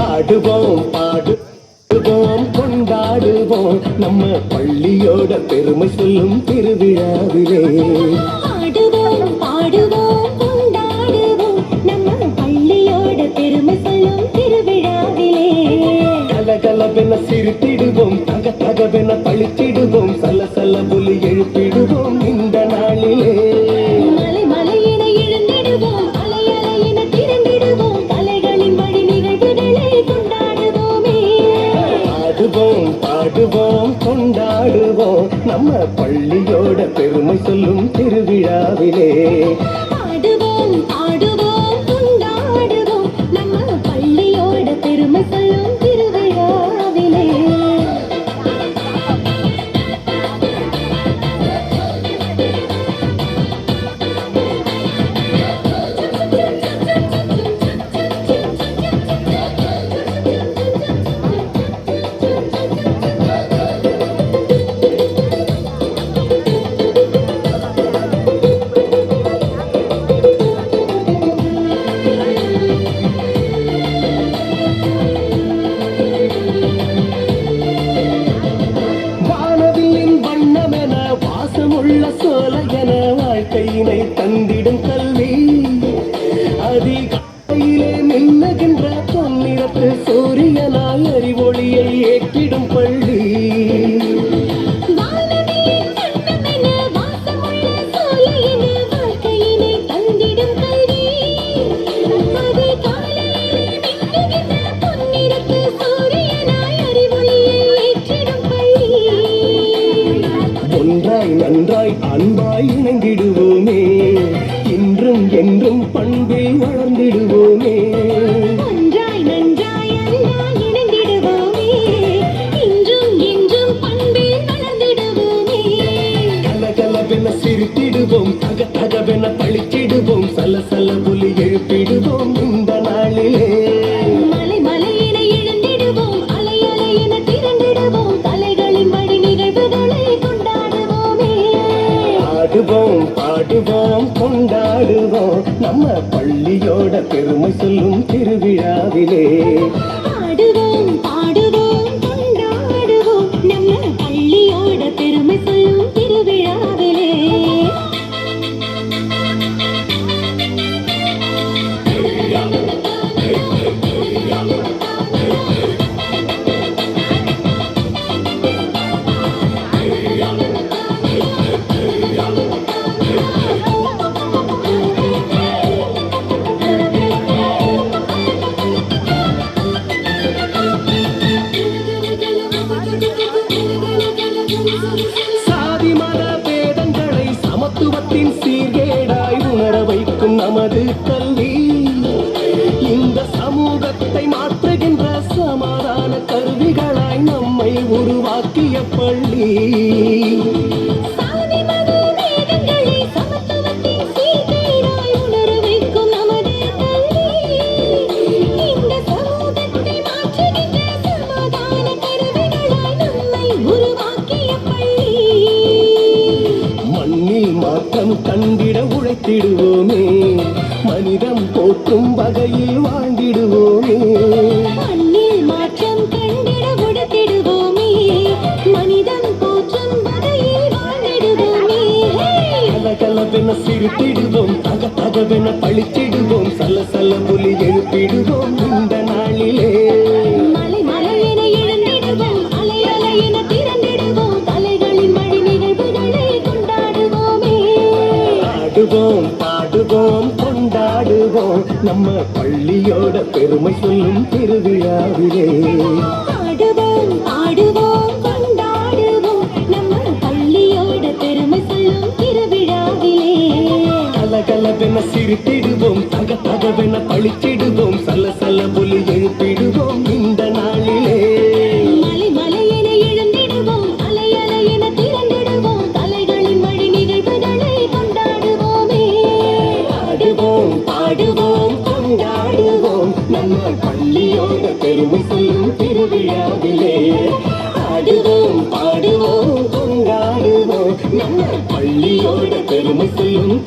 ஆடுவோம் பாடுவோம் கொண்டாடுவோம் நம்ம பள்ளியோட பெருமை சொல்லும் திருவிழாவிலே. ஆடுவோம் பாடுவோம் கொண்டாடுவோம் நம்ம பள்ளியோட பெருமை சொல்லும் திருவிழாவிலே. கலகலவென சிரித்திடுவோம் தகதகவென பழித்திடுவோம் சலசல புலி எழுப்பிடுவோம் இந்த நாளிலே. மலை மலையின எழுந்திடுவோம் அலை அலையின திரண்டிடுவோம் கலைகளின் வழி நிகழ்வுகளை கொண்டாடுவோமே. ஆடுவோம் பாடுவோம் கொண்டாடுவோம் நம்ம பள்ளியோட பெருமை சொல்லும் திருவிழாவிலே. ஆடுவோம் பாடுவோம் கொண்டாடுவோம் நம்ம பள்ளியோட பெருமை சொல்லும் திருவிழாவிலே. சோலையன வாழ்க்கையினை தந்திடும் கல்வி அதிகாலையிலே மின்னுகின்ற பொன்னிறத்து சூரியனாய் அறிவொளியை ஏற்றிடும் பள்ளி. ஒன்றாய் நன்றாய் அன்பாய் இணைந்திடுவோமே இன்றும் என்றும் பண்பில் வளர்ந்திடுவோமே. ஒன்றாய் நன்றாய் அன்பாய் இணைந்திடுவோமே இன்றும் என்றும் பண்பில் வளர்ந்திடுவோமே. கலகலவென சிரித்திடுவோம் தகதகவென பழித்திடுவோம் சலசல புலி எழுப்பிடுவோம் இந்த நாளிலே. மலை மலையின எழுந்திடுவோம் அலை அலையின திரண்டிடுவோம் கலைகளின் வழி நிகழ்வுகளை கொண்டாடுவோமே. ஆடுவோம் பாடுவோம் கொண்டாடுவோம் நம்ம பள்ளியோட பெருமை சொல்லும் திருவிழாவிலே. ஆடுவோம் பாடுவோம் கொண்டாடுவோம் நம்ம பள்ளியோட பெருமை சொல்லும் திருவிழாவிலே. சாதி மத பேதங்களை சமத்துவத்தின் சீர்கேடாய் உணர வைக்கும் நமது கல்வி இந்த சமூகத்தை மாற்றுகின்ற சமாதான கருவிகளாய் நம்மை உருவாக்கிய பள்ளி. மாற்றம் கண்டிட உழைத்திடுவோமே மனிதம் போற்றும் வகையில் வாழ்ந்திடுவோமே. மண்ணில் மாற்றம் கண்டிட உழைத்திடுவோமே மனிதம் போற்றும் வகையில் வாழ்ந்திடுவோமே. கலகலவென சிரித்திடுவோம் தகதகவென பழித்திடுவோம் சலசல புலி எழுப்பிடுவோம் இந்த நாளிலே. மலை மலையின எழுந்திடுவோம் அலை அலையின திரண்டிடுவோம் கலைகளின் வழி நிகழ்வுகளை கொண்டாடுவோமே. ஆடுவோம் பாடுவோம் கொண்டாடுவோம் நம்ம பள்ளியோட பெருமை சொல்லும் திருவிழாவிலே. ஆடுவோம் பாடுவோம் கொண்டாடுவோம் நம்ம பள்ளியோட பெருமை சொல்லும் திருவிழாவிலே. கலகலவென சிரித்திடுவோம் தகதகவென பழித்திடுவோம் சலசல புலி எழுப்பிடுவோம் இந்த நாளிலே. மலை மலையின எழுந்திடுவோம் அலை அலையின திரண்டிடுவோம் ஆடுவோம் பாடுவோம் கொண்டாடுவோம் நம்ம பள்ளியோட பெருமை சொல்லும் திருவிழாவிலே ஆடுவோம் பாடுவோம் கொண்டாடுவோம் நம்ம பள்ளியோட பெருமை சொல்லும்